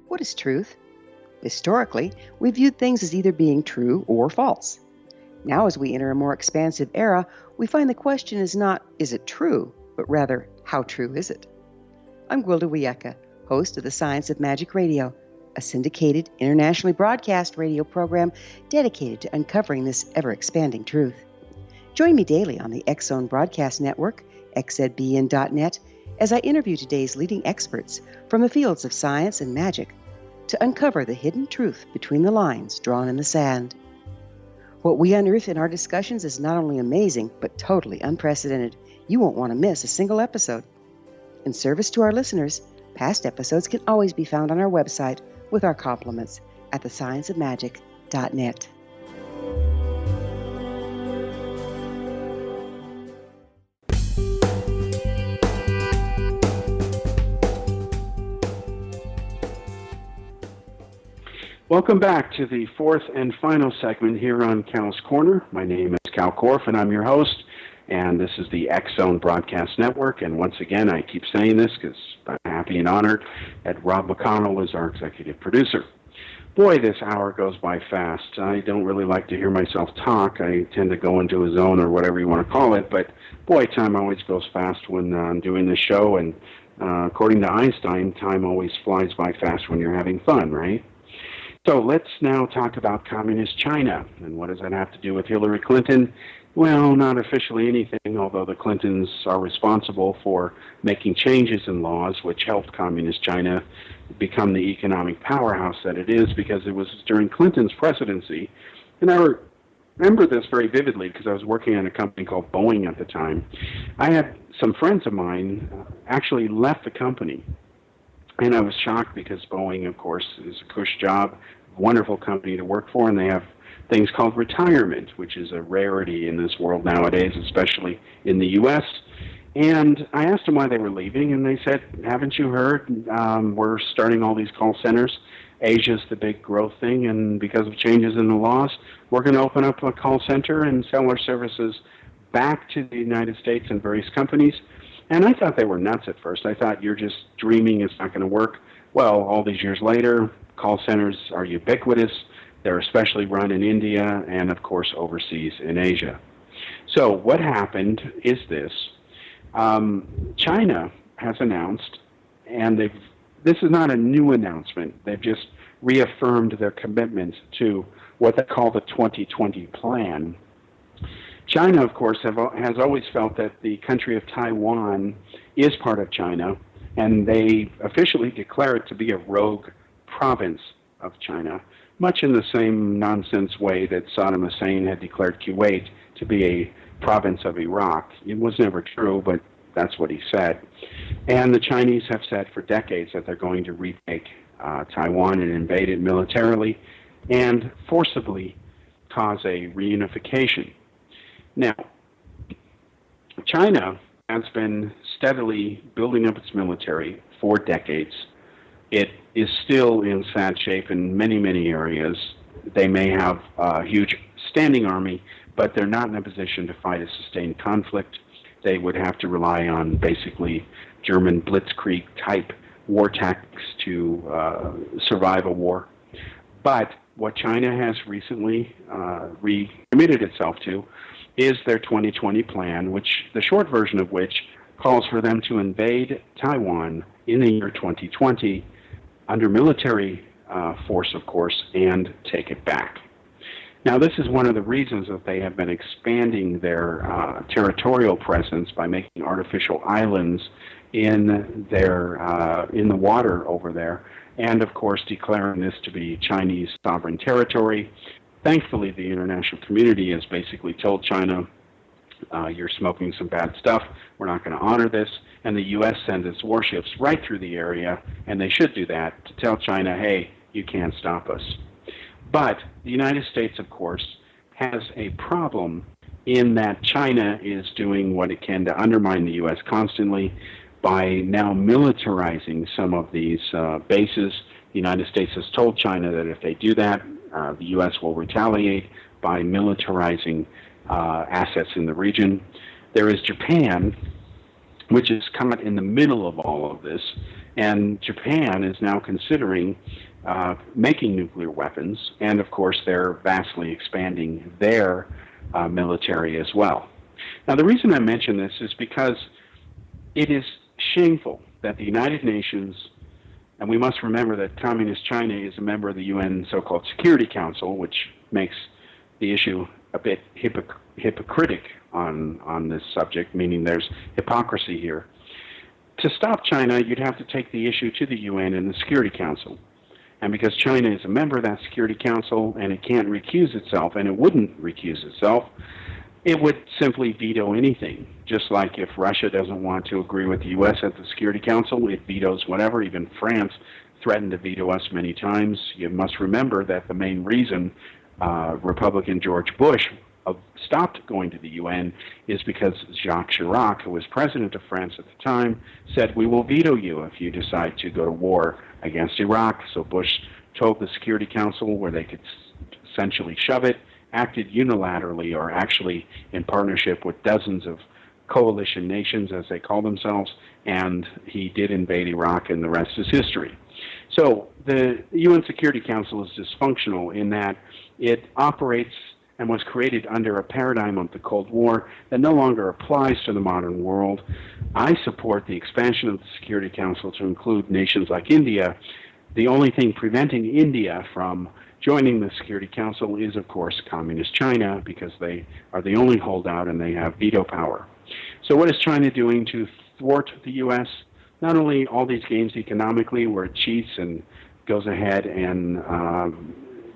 What is truth? Historically, we viewed things as either being true or false. Now, as we enter a more expansive era, we find the question is not, is it true, but rather, how true is it? I'm Gwilda Wiyaka, host of the Science of Magic Radio, a syndicated, internationally broadcast radio program dedicated to uncovering this ever-expanding truth. Join me daily on the X-Zone Broadcast Network, xzbn.net, as I interview today's leading experts from the fields of science and magic to uncover the hidden truth between the lines drawn in the sand. What we unearth in our discussions is not only amazing, but totally unprecedented. You won't want to miss a single episode. In service to our listeners, past episodes can always be found on our website with our compliments at thescienceofmagic.net. Welcome back to the fourth and final segment here on Kal's Corner. My name is Kal Korff, and I'm your host, and this is the X-Zone Broadcast Network. And once again, I keep saying this because I'm happy and honored that Rob McConnell is our executive producer. Boy, this hour goes by fast. I don't really like to hear myself talk. I tend to go into a zone or whatever you want to call it, but boy, time always goes fast when I'm doing this show, and according to Einstein, time always flies by fast when you're having fun, right? So let's now talk about communist China. And what does that have to do with Hillary Clinton? Well, not officially anything, although the Clintons are responsible for making changes in laws which helped communist China become the economic powerhouse that it is, because it was during Clinton's presidency. And I remember this very vividly because I was working at a company called Boeing at the time. I had some friends of mine actually left the company. And I was shocked because Boeing, of course, is a cush job, wonderful company to work for, and they have things called retirement, which is a rarity in this world nowadays, especially in the U.S. And I asked them why they were leaving, and they said, haven't you heard? We're starting all these call centers. Asia's the big growth thing, and because of changes in the laws, we're going to open up a call center and sell our services back to the United States and various companies. And I thought they were nuts at first. I thought, you're just dreaming, it's not going to work. Well, all these years later, call centers are ubiquitous. They're especially run in India and, of course, overseas in Asia. So what happened is this. China has announced, and this is not a new announcement, they've just reaffirmed their commitment to what they call the 2020 plan. China, of course, has always felt that the country of Taiwan is part of China, and they officially declare it to be a rogue province of China, much in the same nonsense way that Saddam Hussein had declared Kuwait to be a province of Iraq. It was never true, but that's what he said. And the Chinese have said for decades that they're going to retake Taiwan and invade it militarily and forcibly cause a reunification. Now, China has been steadily building up its military for decades. It is still in sad shape in many, many areas. They may have a huge standing army, but they're not in a position to fight a sustained conflict. They would have to rely on basically German blitzkrieg type war tactics to survive a war. But what China has recently recommitted itself to is their 2020 plan, which the short version of which calls for them to invade Taiwan in the year 2020 under military force, of course, and take it back. Now, this is one of the reasons that they have been expanding their territorial presence by making artificial islands in the water over there, and of course declaring this to be Chinese sovereign territory. Thankfully, the international community has basically told China, you're smoking some bad stuff, we're not going to honor this, and the U.S. sends its warships right through the area, and they should do that to tell China, hey, you can't stop us. But the United States, of course, has a problem in that China is doing what it can to undermine the U.S. constantly by now militarizing some of these bases. The United States has told China that if they do that, the U.S. will retaliate by militarizing assets in the region. There is Japan, which is caught in the middle of all of this, and Japan is now considering making nuclear weapons, and of course they're vastly expanding their military as well. Now, the reason I mention this is because it is shameful that the United Nations, and we must remember that Communist China is a member of the UN so-called Security Council, which makes the issue a bit hypocritic on this subject, meaning there's hypocrisy here. To stop China, you'd have to take the issue to the UN and the Security Council. And because China is a member of that Security Council and it can't recuse itself, and it wouldn't recuse itself, it would simply veto anything. Just like if Russia doesn't want to agree with the U.S. at the Security Council, it vetoes whatever. Even France threatened to veto us many times. You must remember that the main reason Republican George Bush stopped going to the UN is because Jacques Chirac, who was president of France at the time, said, we will veto you if you decide to go to war against Iraq. So Bush told the Security Council where they could essentially shove it, acted unilaterally or actually in partnership with dozens of coalition nations, as they call themselves, and he did invade Iraq, and the rest is history. So the UN Security Council is dysfunctional in that it operates and was created under a paradigm of the Cold War that no longer applies to the modern world. I support the expansion of the Security Council to include nations like India. The only thing preventing India from joining the Security Council is, of course, Communist China, because they are the only holdout and they have veto power. So what is China doing to thwart the U.S.? Not only all these games economically, where it cheats and goes ahead and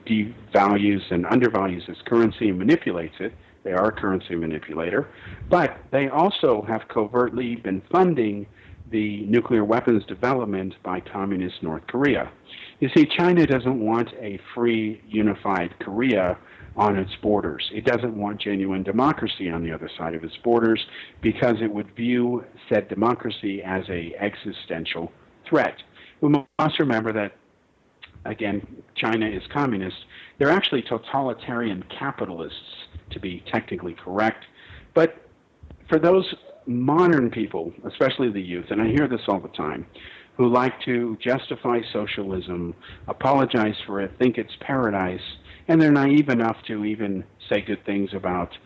devalues and undervalues its currency and manipulates it. They are a currency manipulator. But they also have covertly been funding the nuclear weapons development by communist North Korea. You see, China doesn't want a free, unified Korea on its borders. It doesn't want genuine democracy on the other side of its borders because it would view said democracy as an existential threat. We must remember that, again, China is communist. They're actually totalitarian capitalists, to be technically correct. But for those modern people, especially the youth, and I hear this all the time, who like to justify socialism, apologize for it, think it's paradise, and they're naive enough to even say good things about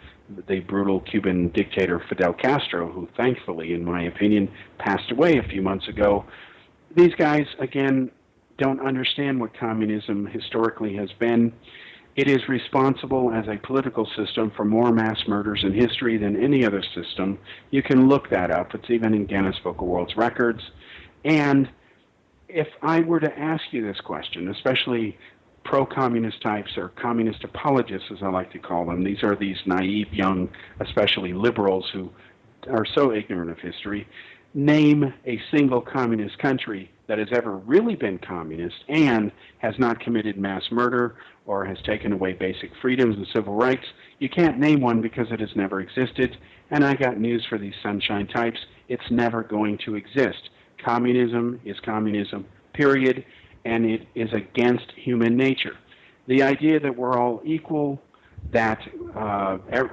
the brutal Cuban dictator Fidel Castro, who thankfully, in my opinion, passed away a few months ago. These guys, again, don't understand what communism historically has been. It is responsible as a political system for more mass murders in history than any other system. You can look that up. It's even in Guinness Book of World Records. And if I were to ask you this question, especially pro-communist types or communist apologists, as I like to call them, these are these naive young, especially liberals who are so ignorant of history, name a single communist country that has ever really been communist and has not committed mass murder or has taken away basic freedoms and civil rights. You can't name one because it has never existed. And I got news for these sunshine types. It's never going to exist. Communism is communism, period, and it is against human nature. The idea that we're all equal, that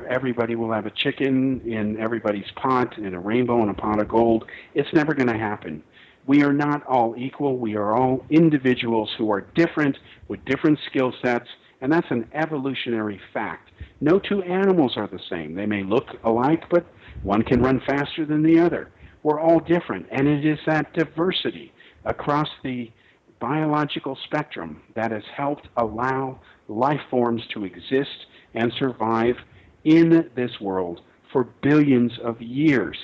everybody will have a chicken in everybody's pot and a rainbow and a pot of gold, it's never going to happen. We are not all equal. We are all individuals who are different with different skill sets, and that's an evolutionary fact. No two animals are the same. They may look alike, but one can run faster than the other. We're all different, and it is that diversity across the biological spectrum that has helped allow life forms to exist and survive in this world for billions of years.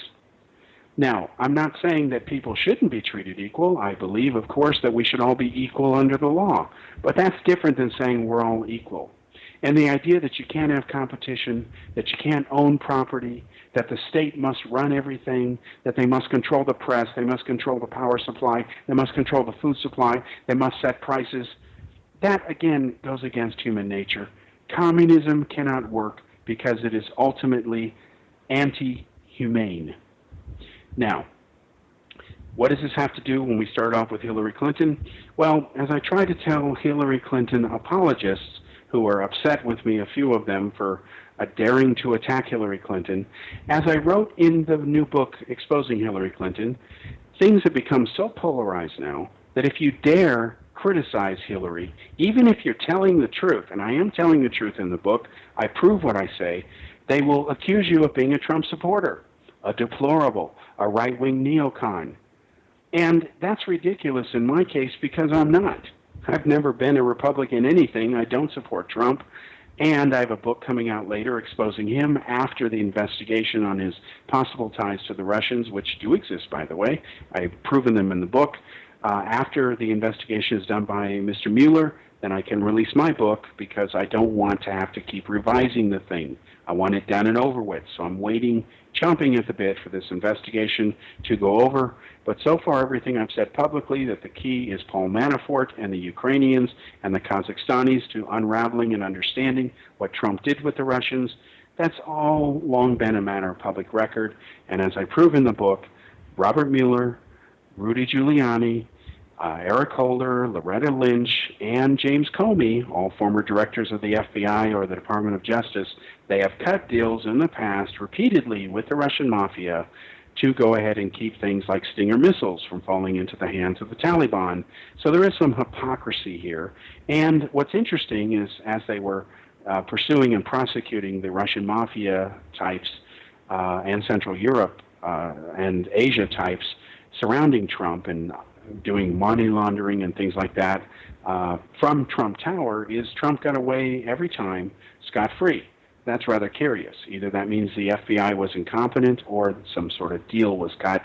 Now, I'm not saying that people shouldn't be treated equal. I believe, of course, that we should all be equal under the law. But that's different than saying we're all equal. And the idea that you can't have competition, that you can't own property, that the state must run everything, that they must control the press, they must control the power supply, they must control the food supply, they must set prices, that, again, goes against human nature. Communism cannot work because it is ultimately anti-humane. Now, what does this have to do when we start off with Hillary Clinton? Well, as I try to tell Hillary Clinton apologists who are upset with me, a few of them, for daring to attack Hillary Clinton, as I wrote in the new book, Exposing Hillary Clinton, things have become so polarized now that if you dare criticize Hillary, even if you're telling the truth, and I am telling the truth in the book, I prove what I say, they will accuse you of being a Trump supporter, a deplorable, a right-wing neocon. And that's ridiculous in my case because I'm not. I've never been a Republican anything. I don't support Trump. And I have a book coming out later exposing him after the investigation on his possible ties to the Russians, which do exist, by the way. I've proven them in the book. After the investigation is done by Mr. Mueller, then I can release my book because I don't want to have to keep revising the thing. I want it done and over with. So I'm waiting, chomping at the bit for this investigation to go over. But so far, everything I've said publicly, that the key is Paul Manafort and the Ukrainians and the Kazakhstanis to unraveling and understanding what Trump did with the Russians, that's all long been a matter of public record. And as I prove in the book, Robert Mueller, Rudy Giuliani, Eric Holder, Loretta Lynch, and James Comey, all former directors of the FBI or the Department of Justice, they have cut deals in the past repeatedly with the Russian mafia to go ahead and keep things like Stinger missiles from falling into the hands of the Taliban. So there is some hypocrisy here. And what's interesting is as they were pursuing and prosecuting the Russian mafia types and Central Europe and Asia types surrounding Trump and doing money laundering and things like that from Trump Tower, is Trump got away every time scot-free. That's rather curious. Either that means the FBI was incompetent or some sort of deal was cut.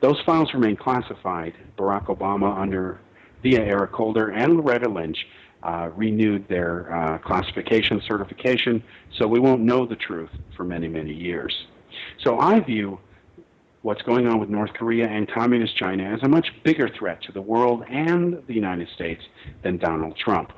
Those files remain classified. Barack Obama, via Eric Holder and Loretta Lynch, renewed their classification certification, so we won't know the truth for many, many years. So I view what's going on with North Korea and Communist China as a much bigger threat to the world and the United States than Donald Trump.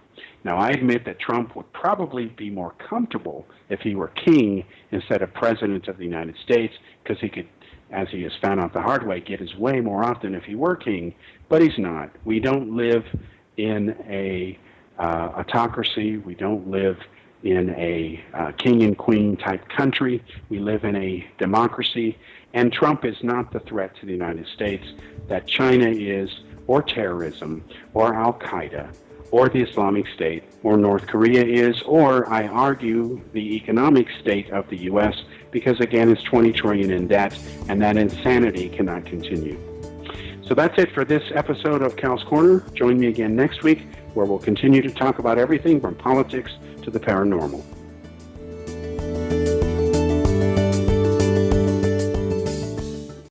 Now, I admit that Trump would probably be more comfortable if he were king instead of president of the United States, because he could, as he has found out the hard way, get his way more often if he were king, but he's not. We don't live in a autocracy. We don't live in a king and queen type country. We live in a democracy, and Trump is not the threat to the United States that China is, or terrorism, or Al-Qaeda, or the Islamic State, or North Korea is, or, I argue, the economic state of the U.S., because again, it's $20 trillion in debt, and that insanity cannot continue. So that's it for this episode of Cal's Corner. Join me again next week, where we'll continue to talk about everything from politics to the paranormal.